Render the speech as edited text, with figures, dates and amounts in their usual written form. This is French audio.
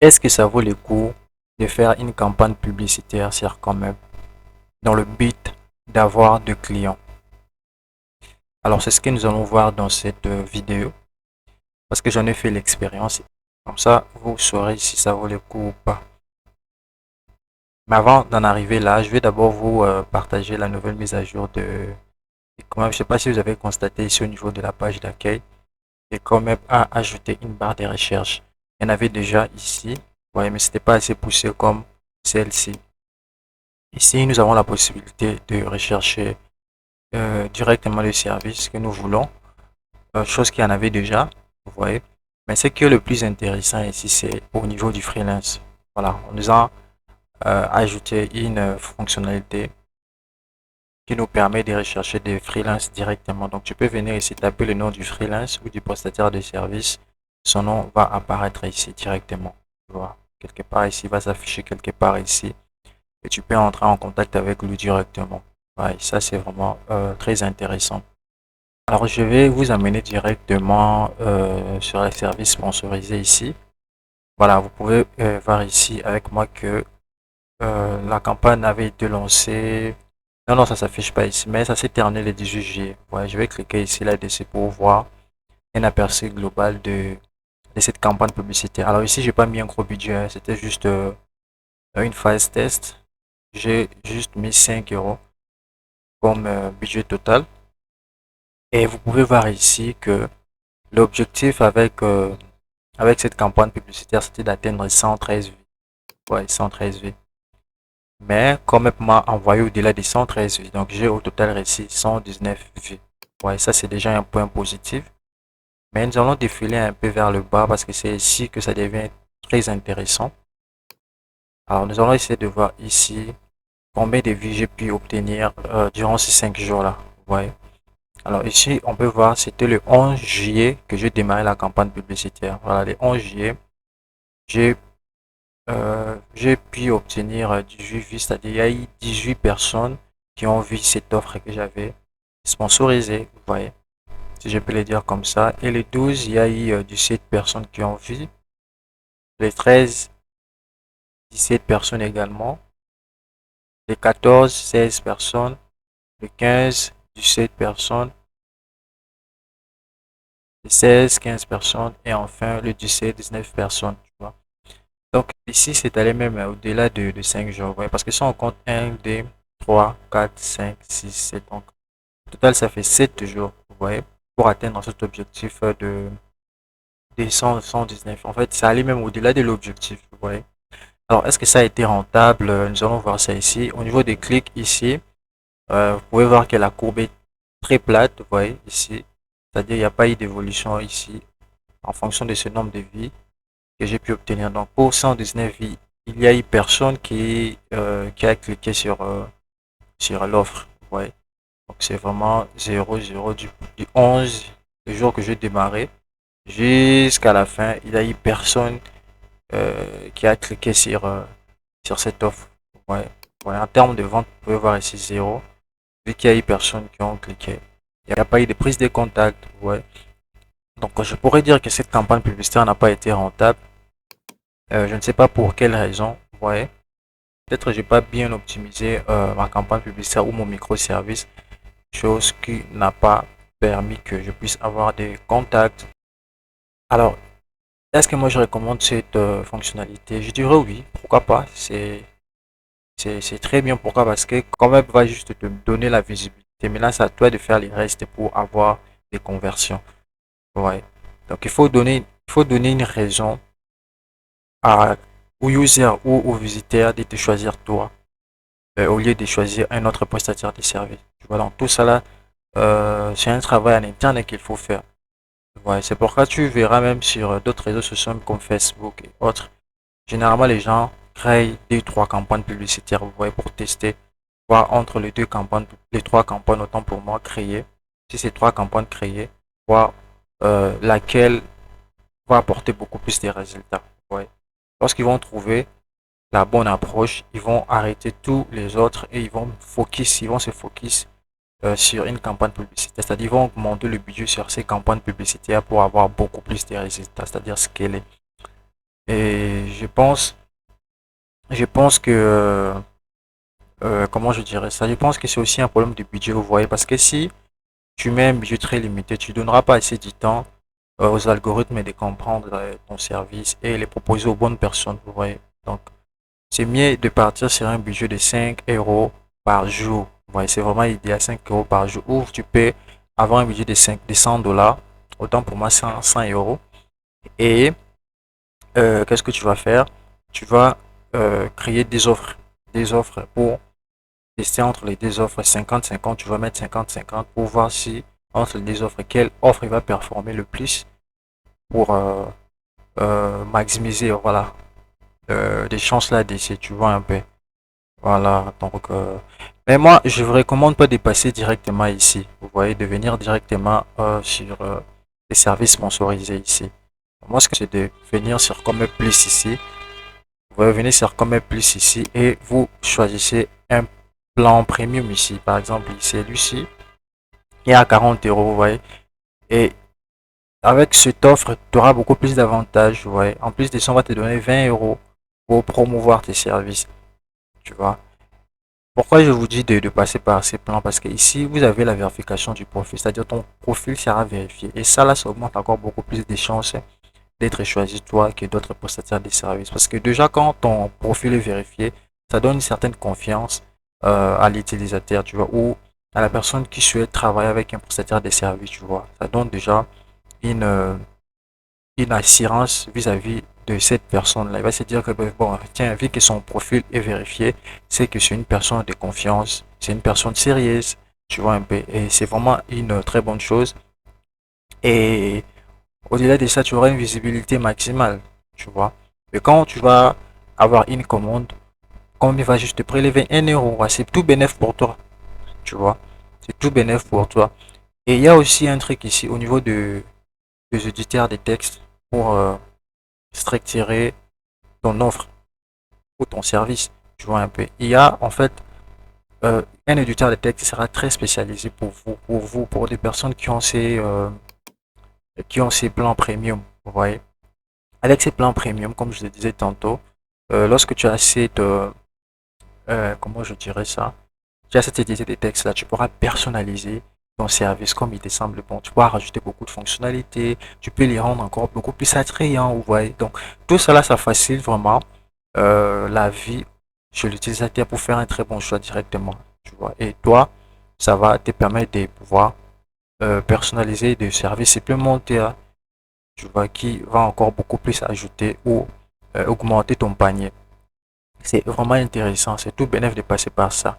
Est-ce que ça vaut le coup de faire une campagne publicitaire sur quand même dans le but d'avoir de clients? Alors c'est ce que nous allons voir dans cette vidéo parce que j'en ai fait l'expérience. Comme ça, vous saurez si ça vaut le coup ou pas. Mais avant d'en arriver là, je vais d'abord vous partager la nouvelle mise à jour de quand même, je ne sais pas si vous avez constaté ici au niveau de la page d'accueil et quand même a ajouté une barre de recherche. Il y en avait déjà ici, ouais, mais c'était pas assez poussé comme celle-ci. Ici, nous avons la possibilité de rechercher directement le service que nous voulons, chose qu'il y en avait déjà, vous voyez. Mais ce qui est le plus intéressant ici, c'est au niveau du freelance. Voilà, on nous a ajouté une fonctionnalité qui nous permet de rechercher des freelances directement. Donc, tu peux venir ici taper le nom du freelance ou du prestataire de service. Son nom va apparaître ici directement. Tu vois, quelque part ici, il va s'afficher quelque part ici. Et tu peux entrer en contact avec lui directement. Ouais, ça, c'est vraiment très intéressant. Alors, je vais vous amener directement sur les services sponsorisés ici. Voilà, vous pouvez voir ici avec moi que la campagne avait été lancée. Non, non, ça s'affiche pas ici, mais ça s'est terminé le 18 juillet. Ouais, je vais cliquer ici là-dessus pour voir un aperçu global de cette campagne publicitaire. Alors ici, j'ai pas mis un gros budget, hein, c'était juste une phase test. J'ai juste mis 5 euros comme budget total. Et vous pouvez voir ici que l'objectif avec cette campagne publicitaire, c'était d'atteindre 113 vues. Ouais, 113 vues. Mais comme elle m'a envoyé au-delà des 113 vues, donc j'ai au total réussi 119 vues. Ouais, ça c'est déjà un point positif. Mais nous allons défiler un peu vers le bas parce que c'est ici que ça devient très intéressant. Alors nous allons essayer de voir ici combien de vues j'ai pu obtenir durant ces 5 jours-là. Ouais. Alors ici, on peut voir, c'était le 11 juillet que j'ai démarré la campagne publicitaire. Voilà, le 11 juillet, j'ai j'ai pu obtenir 18 vues, c'est-à-dire il y a eu 18 personnes qui ont vu cette offre que j'avais sponsorisée, vous voyez, si je peux le dire comme ça. Et les 12, il y a eu 17 personnes qui ont vu. Les 13, 17 personnes également. Les 14, 16 personnes. Les 15, 17 personnes. Les 16, 15 personnes. Et enfin, le 17, 19 personnes, tu vois. Donc ici, c'est allé même au-delà de 5 jours, ouais, parce que si on compte 1, 2, 3, 4, 5, 6, 7, donc au total, ça fait 7 jours, vous voyez, pour atteindre cet objectif de 100, 119. En fait, ça allait même au-delà de l'objectif, vous voyez. Alors, est-ce que ça a été rentable? Nous allons voir ça ici. Au niveau des clics ici, vous pouvez voir que la courbe est très plate, vous voyez, ici. C'est-à-dire, il n'y a pas eu d'évolution ici en fonction de ce nombre de vies que j'ai pu obtenir. Donc pour 119 vies, il y a eu personne qui a cliqué sur l'offre. Ouais. Donc c'est vraiment 0 du 11, le jour que j'ai démarré, jusqu'à la fin, il y a eu personne qui a cliqué sur cette offre. Ouais. Ouais. En termes de vente, vous pouvez voir ici 0, vu qu'il y a eu personne qui ont cliqué. Il n'y a pas eu de prise de contact. Ouais. Donc je pourrais dire que cette campagne publicitaire n'a pas été rentable. Je ne sais pas pour quelle raison. Ouais. Peut-être que j'ai pas bien optimisé ma campagne publicitaire ou mon microservice, chose qui n'a pas permis que je puisse avoir des contacts. Alors, est-ce que moi je recommande cette fonctionnalité? Je dirais oui, pourquoi pas. C'est très bien. Pourquoi? Parce que quand même va juste te donner la visibilité. Mais là, c'est à toi de faire les restes pour avoir des conversions. Ouais. Donc il faut donner une raison à, au user ou au visiteur de te choisir toi, au lieu de choisir un autre prestataire de service. Tu vois, donc tout ça là, c'est un travail en interne qu'il faut faire. Ouais, c'est pourquoi tu verras même sur d'autres réseaux sociaux comme Facebook et autres. Généralement, les gens créent deux, trois campagnes publicitaires, vous voyez, pour tester, voir entre les deux campagnes, les trois campagnes, autant pour moi, créées. Si ces trois campagnes créées, voir laquelle va apporter beaucoup plus de résultats. Ouais. Lorsqu'ils vont trouver la bonne approche, ils vont arrêter tous les autres et ils vont se focus sur une campagne publicitaire. C'est-à-dire ils vont augmenter le budget sur ces campagnes publicitaires pour avoir beaucoup plus de résultats, c'est-à-dire scaler. Et je pense que, comment je dirais ça? Je pense que c'est aussi un problème de budget, vous voyez, parce que si tu mets un budget très limité, tu ne donneras pas assez de temps aux algorithmes de comprendre ton service et les proposer aux bonnes personnes, vous voyez. Donc, c'est mieux de partir sur un budget de 5 euros par jour. Vous voyez, c'est vraiment idéal, 5 euros par jour. Ou tu peux avoir un budget de 100 dollars, autant pour moi 100 euros. Et qu'est-ce que tu vas faire? Tu vas créer des offres pour tester entre les deux offres 50-50. Tu vas mettre 50-50 pour voir si entre les deux offres, quelle offre il va performer le plus pour maximiser voilà, des chances là d'essai, tu vois un peu. Voilà, donc, mais moi, je vous recommande pas de passer directement ici. Vous voyez, de venir directement sur les services sponsorisés ici. Moi, ce que c'est de venir sur Comme Plus ici. Vous revenez sur Comme Plus ici et vous choisissez un plan premium ici. Par exemple, celui-ci est à 40 euros, vous voyez. Et avec cette offre, tu auras beaucoup plus d'avantages, vous voyez. En plus de ça, on va te donner 20 euros pour promouvoir tes services, tu vois. Pourquoi je vous dis de passer par ces plans? Parce que ici, vous avez la vérification du profil, c'est-à-dire ton profil sera vérifié. Et ça, là, ça augmente encore beaucoup plus de chances d'être choisi toi que d'autres prestataires de services. Parce que déjà, quand ton profil est vérifié, ça donne une certaine confiance à l'utilisateur, tu vois, ou à la personne qui souhaite travailler avec un prestataire de services, tu vois. Ça donne déjà une, euh, une assurance vis-à-vis de cette personne-là. Il va se dire que, bon, tiens, vu que son profil est vérifié, c'est que c'est une personne de confiance, c'est une personne sérieuse, tu vois un peu. Et c'est vraiment une très bonne chose. Et au-delà de ça, tu auras une visibilité maximale, tu vois. Et quand tu vas avoir une commande, comme il va juste te prélever 1 euro, c'est tout bénéf pour toi, tu vois. C'est tout bénéf pour toi. Et il y a aussi un truc ici au niveau des éditeurs de textes pour structurer ton offre ou ton service, tu vois un peu. Il y a en fait un éditeur de texte qui sera très spécialisé pour des personnes qui ont ces plans premium, vous voyez. Avec ces plans premium, comme je le disais tantôt, lorsque tu as comment je dirais ça, tu as cette éditeur de texte là, tu pourras personnaliser ton service comme il te semble bon. Tu pourras rajouter beaucoup de fonctionnalités, tu peux les rendre encore beaucoup plus attrayants, vous voyez. Donc, tout cela, ça facilite vraiment la vie chez l'utilisateur pour faire un très bon choix directement, tu vois. Et toi, ça va te permettre de pouvoir personnaliser des services supplémentaires, tu vois, qui va encore beaucoup plus ajouter ou augmenter ton panier. C'est vraiment intéressant, c'est tout bénéf de passer par ça.